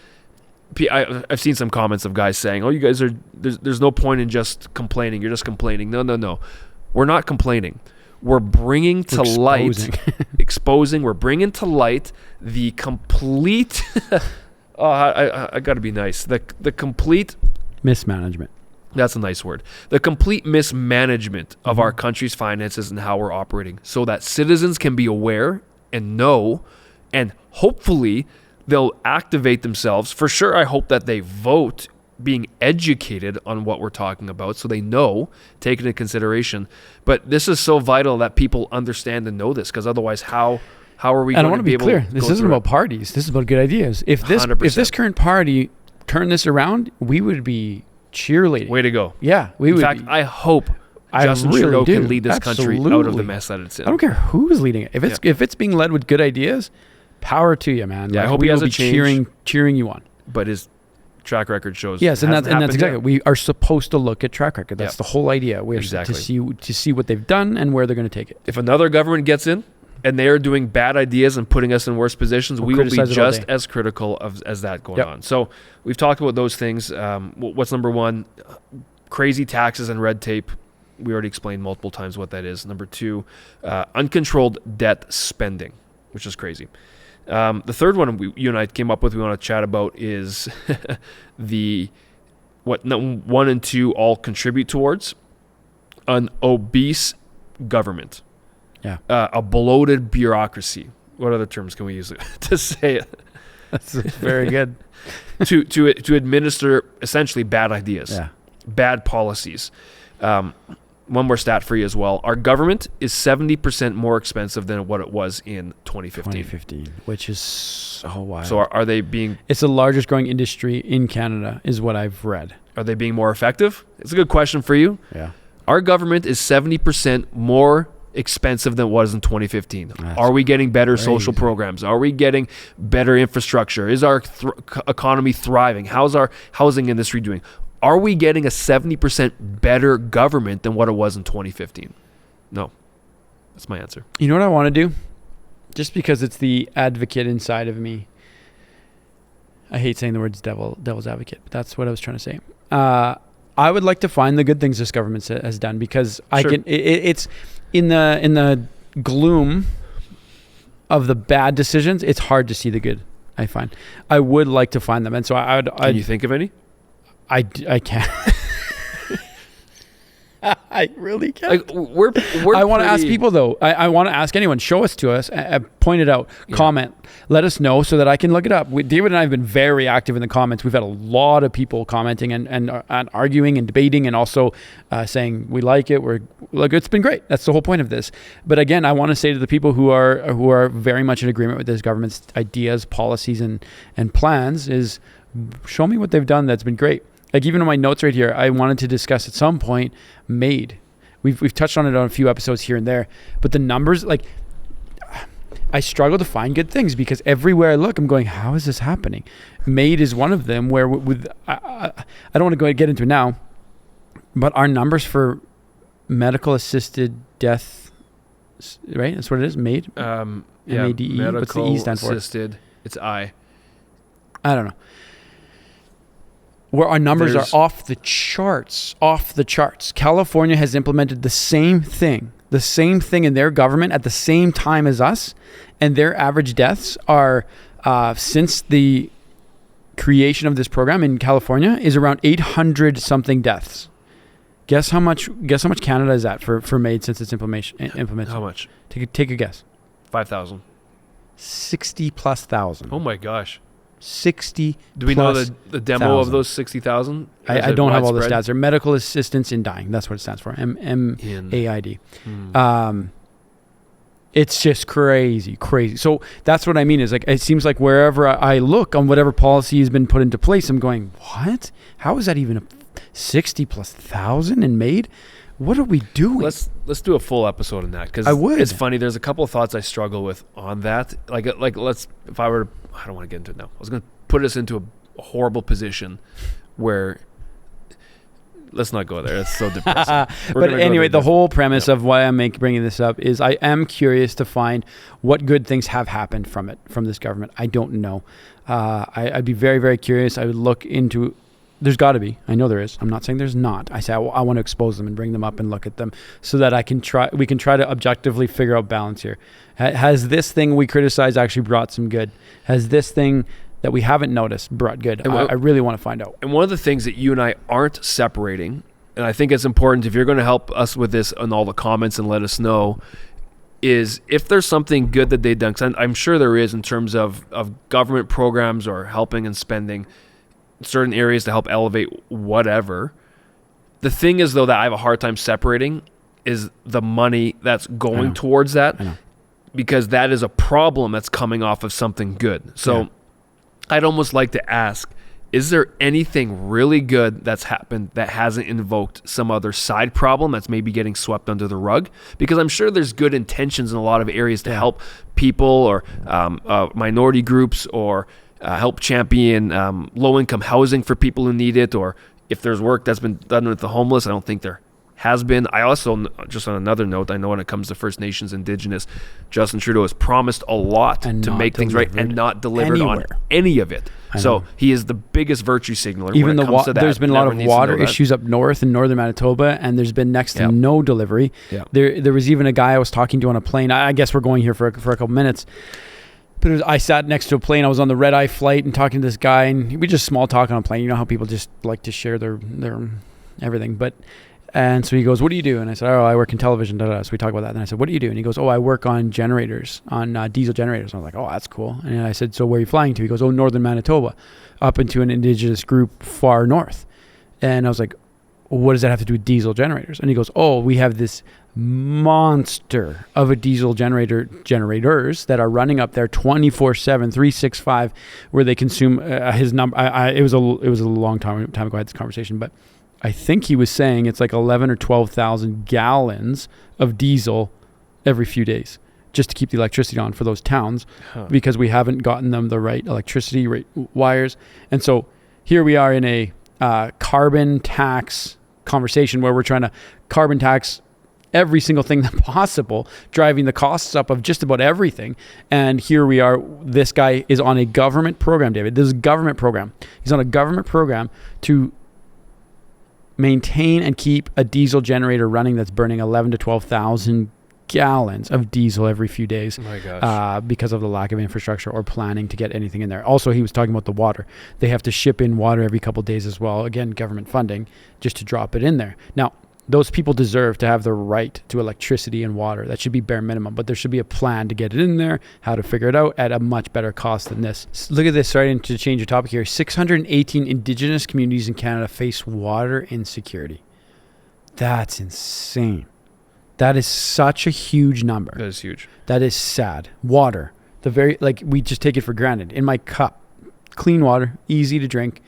I've seen some comments of guys saying, oh, you guys are, there's no point in just complaining. You're just complaining. No. We're not complaining. We're bringing to light, exposing, we're bringing to light the complete, I got to be nice, the complete mismanagement. That's a nice word. The complete mismanagement of our country's finances and how we're operating, so that citizens can be aware and know, and hopefully they'll activate themselves. For sure, I hope that they vote being educated on what we're talking about so they know, take it into consideration. But this is so vital that people understand and know this, because otherwise how are we going to be able to go through it? This isn't about parties. This is about good ideas. If this current party turned this around, we would be cheerleading. Way to go. Yeah, we would. In fact, I hope Justin Trudeau can lead this country out of the mess that it's in. I don't care who's leading it. If it's being led with good ideas, power to you, man. Yeah, I hope he has a change, cheering you on. But his track record shows. Yes, and that's exactly. We are supposed to look at track record. That's the whole idea. We're exactly to see what they've done and where they're going to take it. If another government gets in and they are doing bad ideas and putting us in worse positions, we will be just as critical as that going on. So we've talked about those things. What's number one? Crazy taxes and red tape. We already explained multiple times what that is. Number two, uncontrolled debt spending, which is crazy. The third one you and I came up with, we want to chat about, is what 1 and 2 all contribute towards: an obese government, a bloated bureaucracy. What other terms can we use to say it? That's very good. to administer essentially bad ideas, bad policies. One more stat for you as well. Our government is 70% more expensive than what it was in 2015. Which is so wild. So are they being... It's the largest growing industry in Canada, is what I've read. Are they being more effective? It's a good question for you. Yeah. Our government is 70% more expensive than it was in 2015. Are we getting better social programs? Are we getting better infrastructure? Is our economy thriving? How's our housing industry doing? Are we getting a 70% better government than what it was in 2015? No. That's my answer. You know what I want to do? Just because it's the advocate inside of me. I hate saying the words devil's advocate, but that's what I was trying to say. I would like to find the good things this government has done, because it's in the gloom of the bad decisions, it's hard to see the good, I find. I would like to find them. And so Can you think of any? I can't. I really can't. We're I want to ask people, though. I want to ask anyone. Show us to us. Point it out. Comment. Let us know so that I can look it up. David and I have been very active in the comments. We've had a lot of people commenting and arguing and debating, and also saying we like it. It's been great. That's the whole point of this. But again, I want to say to the people who are very much in agreement with this government's ideas, policies, and plans is, show me what they've done that's been great. Like, even in my notes right here, I wanted to discuss at some point MAID. We've touched on it on a few episodes here and there, but the numbers, like, I struggle to find good things, because everywhere I look, I'm going, how is this happening? MAID is one of them where I don't want to get into it now, but our numbers for medical assisted death, right? That's what it is, MAID? MADE. What's the E stand for? Assisted. It's I. I don't know. Where our numbers are off the charts. California has implemented the same thing in their government at the same time as us, and their average deaths are, since the creation of this program in California, is around 800 something deaths. Guess how much Canada is at for MAID since its implemented? How much? Take a guess. 5,000. 60,000+. Oh my gosh. 60. Do we know the demo of those 60,000? I don't have all the stats. They're medical assistance in dying. That's what it stands for. MAID. It's just crazy. So that's what I mean is like, it seems like wherever I look on whatever policy has been put into place, I'm going, what? How is that even a 60,000 and made? What are we doing? Let's do a full episode on that, because it's funny. There's a couple of thoughts I struggle with on that. Like let's, if I were to, I don't want to get into it now. I was going to put us into a horrible position where, let's not go there. That's so depressing. But anyway, the whole premise of why I'm bringing this up is I am curious to find what good things have happened from this government. I don't know. I'd be very, very curious. I would look into. There's got to be. I know there is. I'm not saying there's not. I say I want to expose them and bring them up and look at them so that we can try to objectively figure out balance here. Has this thing we criticize actually brought some good? Has this thing that we haven't noticed brought good? I really want to find out. And one of the things that you and I aren't separating, and I think it's important if you're going to help us with this in all the comments and let us know, is if there's something good that they've done, because I'm sure there is in terms of government programs or helping and spending certain areas to help elevate whatever. The thing is, though, that I have a hard time separating is the money that's going towards that, because that is a problem that's coming off of something good. So I'd almost like to ask, is there anything really good that's happened that hasn't invoked some other side problem that's maybe getting swept under the rug? Because I'm sure there's good intentions in a lot of areas to help people or minority groups, or help champion low-income housing for people who need it, or if there's work that's been done with the homeless. I don't think there has been. I also, just on another note, I know when it comes to First Nations, Indigenous, Justin Trudeau has promised a lot to make things right and not delivered on any of it. So he is the biggest virtue signaler. Even there's been a lot of water issues up north in northern Manitoba, and there's been next to no delivery. There was even a guy I was talking to on a plane. I guess we're going here for a couple minutes. But I sat next to a plane. I was on the red-eye flight and talking to this guy, and we just small talk on a plane. You know how people just like to share their everything. And so he goes, "What do you do?" And I said, "Oh, I work in television." So we talk about that. And I said, "What do you do?" And he goes, "Oh, I work on generators, on diesel generators." And I was like, "Oh, that's cool." And I said, "So where are you flying to?" He goes, "Oh, northern Manitoba, up into an Indigenous group far north." And I was like, "What does that have to do with diesel generators?" And he goes, "Oh, we have this monster of a diesel generators that are running up there 24/7, 365, where they consume his number. It was a long time ago I had this conversation, but I think he was saying it's like 11 or 12,000 gallons of diesel every few days just to keep the electricity on for those towns, because we haven't gotten them the right electricity rate wires. And so here we are in a carbon tax conversation where we're trying to carbon tax every single thing that possible, driving the costs up of just about everything. And here we are, this guy is on a government program, David. This is a government program. He's on a government program to maintain and keep a diesel generator running that's burning 11 to 12,000 gallons of diesel every few days. Oh my gosh. Because of the lack of infrastructure or planning to get anything in there. Also, he was talking about the water. They have to ship in water every couple of days as well. Again, government funding just to drop it in there. Now, those people deserve to have the right to electricity and water. That should be bare minimum, but there should be a plan to get it in there, how to figure it out at a much better cost than this. Look at this, sorry to change your topic here. 618 Indigenous communities in Canada face water insecurity. That's insane. That is such a huge number. That is huge. That is sad. Water, we just take it for granted. In my cup, clean water, easy to drink.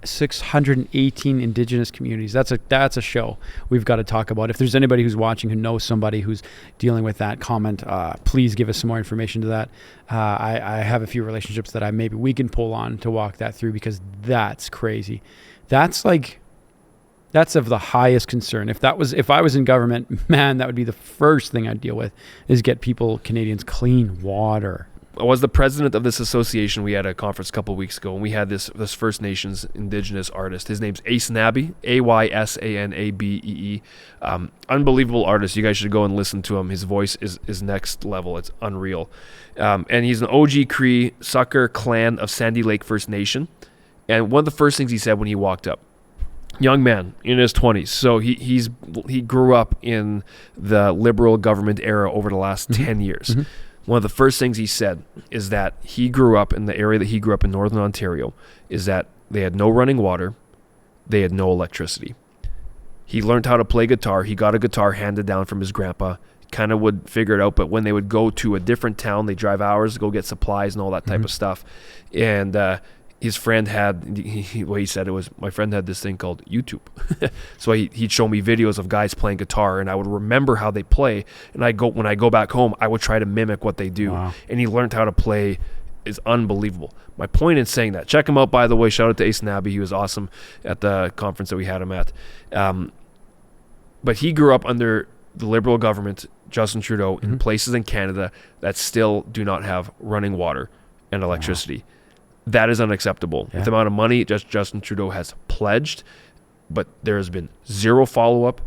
618 Indigenous communities. That's a show we've got to talk about. If there's anybody who's watching who knows somebody who's dealing with that, comment. Please give us some more information to that. I have a few relationships that maybe we can pull on to walk that through, because that's crazy. That's of the highest concern. If I was in government, man, that would be the first thing I'd deal with, is get Canadians clean water. I was the president of this association. We had a conference a couple of weeks ago, and we had this First Nations Indigenous artist. His name's Aysanabe, Aysanabee. Unbelievable artist. You guys should go and listen to him. His voice is next level. It's unreal. And he's an OG Cree Sucker clan of Sandy Lake First Nation. And one of the first things he said when he walked up, young man in his 20s. So he grew up in the Liberal government era over the last 10 years. Mm-hmm. One of the first things he said is that he grew up in the area that he grew up in, Northern Ontario, is that they had no running water, they had no electricity. He learned how to play guitar. He got a guitar handed down from his grandpa. kind of would figure it out. But when they would go to a different town, they drive hours to go get supplies and all that type of stuff. And his friend had, he said it was, my friend had this thing called YouTube. So he'd show me videos of guys playing guitar, and I would remember how they play. And when I go back home, I would try to mimic what they do. Wow. And he learned how to play. Is unbelievable. My point in saying that, check him out, by the way. Shout out to Ace Nabby. He was awesome at the conference that we had him at. But he grew up under the Liberal government, Justin Trudeau, in places in Canada that still do not have running water and electricity. Wow. That is unacceptable. Yeah. With the amount of money Justin Trudeau has pledged, but there has been zero follow-up,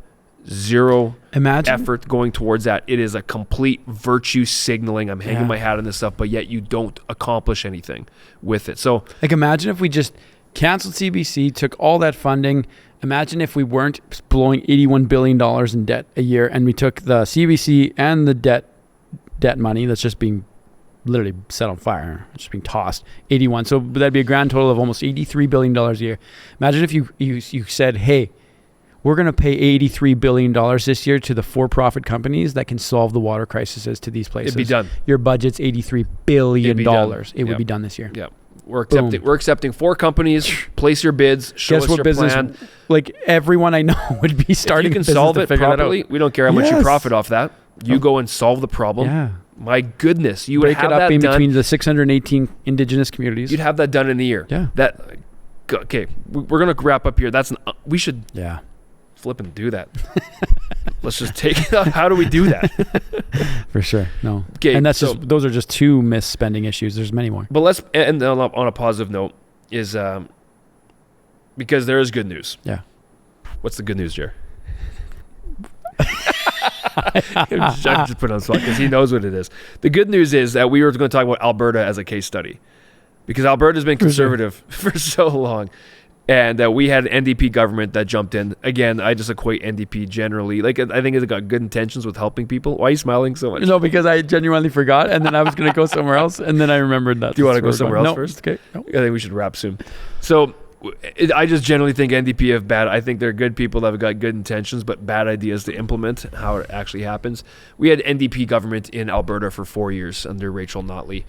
zero effort going towards that. It is a complete virtue signaling. I'm hanging my hat on this stuff, but yet you don't accomplish anything with it. So, like, imagine if we just canceled CBC, took all that funding. Imagine if we weren't blowing $81 billion in debt a year, and we took the CBC and the debt money that's just being literally set on fire, just being tossed, 81. So that'd be a grand total of almost $83 billion a year. Imagine if you said, hey, we're going to pay $83 billion this year to the for-profit companies that can solve the water crises to these places. It'd be done. Your budget's $83 billion. It would be done this year. Yeah. We're accepting 4 companies. Place your bids. Show us your plan. Like, everyone I know would be starting. If you can solve it properly, we don't care how much you profit off that. You go and solve the problem. Yeah. My goodness, you would have that done. Break it up in between the 618 Indigenous communities. You'd have that done in a year. Yeah. Okay, we're gonna wrap up here. We should. Yeah. Flip and do that. Let's just take it out. How do we do that? For sure. No. Okay. And those are just 2 misspending issues. There's many more. But let's end on a positive note is because there is good news. Yeah. What's the good news, Jer? I'm just put on the spot because he knows what it is. The good news is that we were going to talk about Alberta as a case study because Alberta has been conservative for so long. And we had an NDP government that jumped in. Again, I just equate NDP generally. Like, I think it's got good intentions with helping people. Why are you smiling so much? No, because I genuinely forgot, and then I was going to go somewhere else, and then I remembered that. Do you want to go somewhere else first? Okay. No. I think we should wrap soon. So, I just generally think NDP have bad. I think they're good people that have got good intentions, but bad ideas to implement how it actually happens. We had NDP government in Alberta for 4 years under Rachel Notley,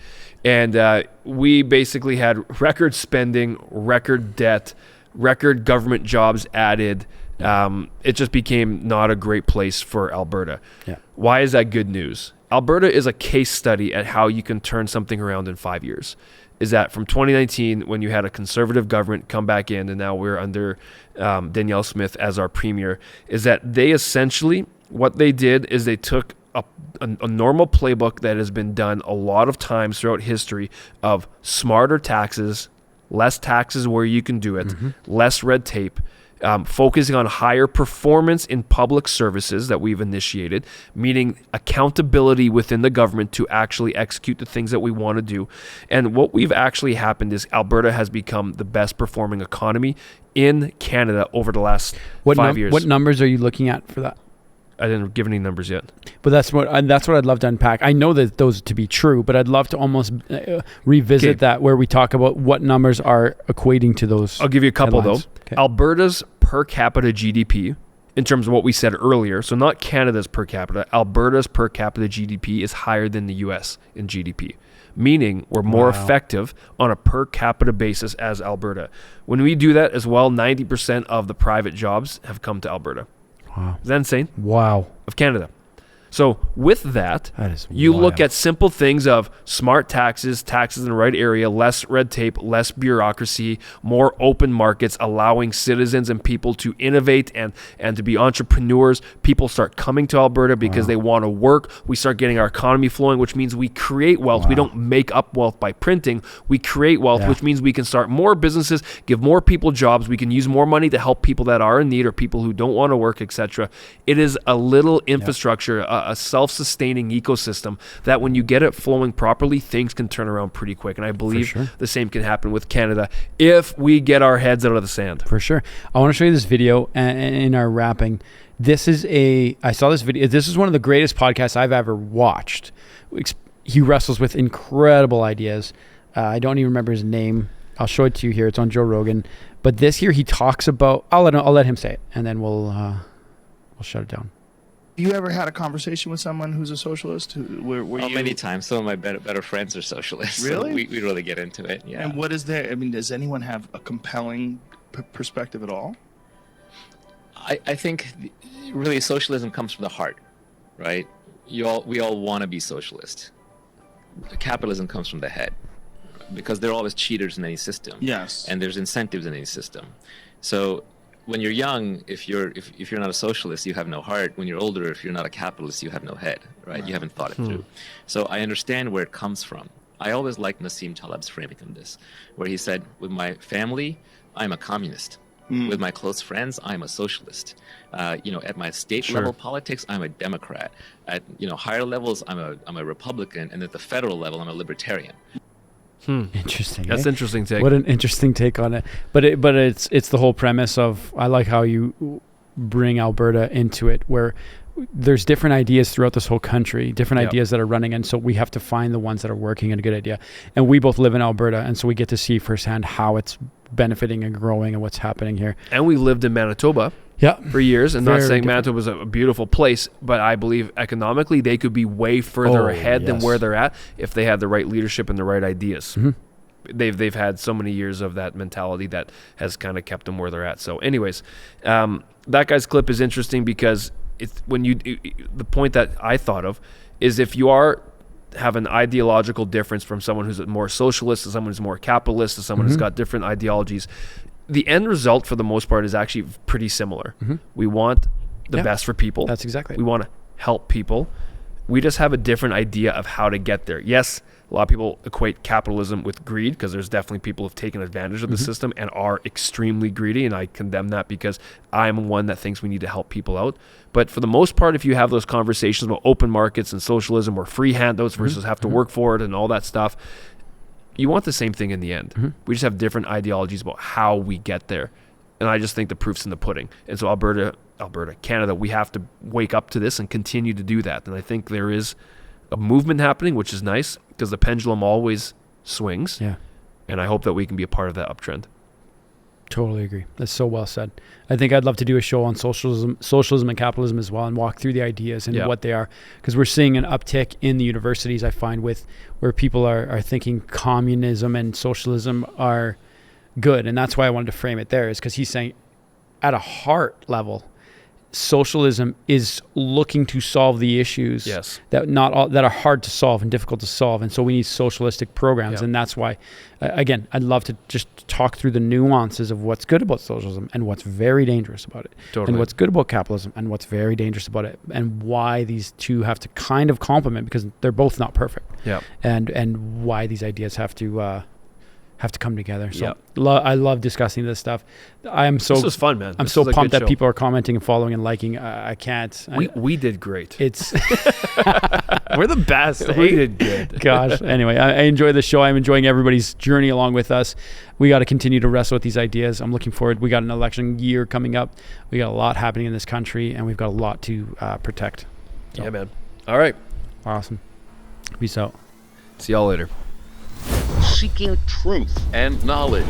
and we basically had record spending, record debt, record government jobs added. It just became not a great place for Alberta. Yeah. Why is that good news? Alberta is a case study at how you can turn something around in 5 years. Is that from 2019, when you had a conservative government come back in, and now we're under Danielle Smith as our premier, is that they essentially, what they did is they took a normal playbook that has been done a lot of times throughout history of smarter taxes, less taxes where you can do it, less red tape, focusing on higher performance in public services that we've initiated, meaning accountability within the government to actually execute the things that we want to do. And what we've actually happened is Alberta has become the best performing economy in Canada over the last 5 years. What numbers are you looking at for that? I didn't give any numbers yet. But that's what I'd love to unpack. I know that those to be true, but I'd love to almost revisit that where we talk about what numbers are equating to those. I'll give you a couple headlines. though. Okay. Alberta's per capita GDP, in terms of what we said earlier, so not Canada's per capita, Alberta's per capita GDP is higher than the US in GDP, meaning we're more effective on a per capita basis as Alberta. When we do that as well, 90% of the private jobs have come to Alberta. Wow. Is that insane? Wow. Of Canada. So with that is you wild. look at simple things of smart taxes in the right area, less red tape, less bureaucracy, more open markets, allowing citizens and people to innovate and to be entrepreneurs. People start coming to Alberta because they want to work. We start getting our economy flowing, which means we create wealth. We don't make up wealth by printing. We create wealth, which means we can start more businesses, give more people jobs. We can use more money to help people that are in need or people who don't want to work, etc. It is a little infrastructure, a self-sustaining ecosystem that when you get it flowing properly, things can turn around pretty quick. And I believe the same can happen with Canada if we get our heads out of the sand. For sure. I want to show you this video in our wrapping. I saw this video. This is one of the greatest podcasts I've ever watched. He wrestles with incredible ideas. I don't even remember his name. I'll show it to you here. It's on Joe Rogan. But this here, he talks about, I'll let him say it, and then we'll shut it down. You ever had a conversation with someone who's a socialist? Many times. Some of my better friends are socialists. Really? So we really get into it. Yeah. And what is there? I mean, does anyone have a compelling perspective at all? I think really socialism comes from the heart, right? We all want to be socialist. Capitalism comes from the head, because there are always cheaters in any system. Yes. And there's incentives in any system. So when you're young, if you're not a socialist, you have no heart. When you're older, if you're not a capitalist, you have no head, right? You haven't thought it through. So I understand where it comes from. I always liked Nassim Taleb's framing of this, where he said, with my family, I'm a communist. With my close friends, I'm a socialist. At my state level politics, I'm a Democrat. At higher levels, I'm a Republican, and at the federal level, I'm a libertarian. Interesting. That's interesting take. What an interesting take on it. But it's the whole premise of, I like how you bring Alberta into it, where there's different ideas throughout this whole country, different ideas that are running, and so we have to find the ones that are working and a good idea. And we both live in Alberta, and so we get to see firsthand how it's benefiting and growing and what's happening here. And we lived in Manitoba for years, and not saying Manitoba was a beautiful place, but I believe economically they could be way further ahead than where they're at if they had the right leadership and the right ideas. They've had so many years of that mentality that has kind of kept them where they're at. So anyways, that guy's clip is interesting because it's the point that I thought of is, if you have an ideological difference from someone who's more socialist to someone who's more capitalist to someone who's got different ideologies, the end result for the most part is actually pretty similar. We want the best for people. That's exactly it. We want to help people. We just have a different idea of how to get there. Yes, a lot of people equate capitalism with greed, because there's definitely people who've taken advantage of the system and are extremely greedy, and I condemn that because I'm one that thinks we need to help people out. But for the most part, if you have those conversations about open markets and socialism, or free handouts versus have to work for it and all that stuff, you want the same thing in the end. We just have different ideologies about how we get there. And I just think the proof's in the pudding. And so Alberta, Canada, we have to wake up to this and continue to do that. And I think there is a movement happening, which is nice, because the pendulum always swings. Yeah. And I hope that we can be a part of that uptrend. Totally agree. That's so well said. I think I'd love to do a show on socialism and capitalism as well, and walk through the ideas and what they are, because we're seeing an uptick in the universities, I find, where people are thinking communism and socialism are good. And that's why I wanted to frame it there, is because he's saying at a heart level, socialism is looking to solve the issues that are hard to solve and difficult to solve, and so we need socialistic programs. And that's why, again, I'd love to just talk through the nuances of what's good about socialism and what's very dangerous about it, and what's good about capitalism and what's very dangerous about it, and why these two have to kind of complement, because they're both not perfect, and why these ideas have to come together. So I love discussing this stuff. This was fun, man. I'm so pumped that people are commenting and following and liking. I can't. We did great. It's we're the best. We did good. Gosh. Anyway, I enjoy the show. I'm enjoying everybody's journey along with us. We got to continue to wrestle with these ideas. I'm looking forward. We got an election year coming up. We got a lot happening in this country, and we've got a lot to protect. So. Yeah, man. All right. Awesome. Peace out. See y'all later. Seeking truth and knowledge.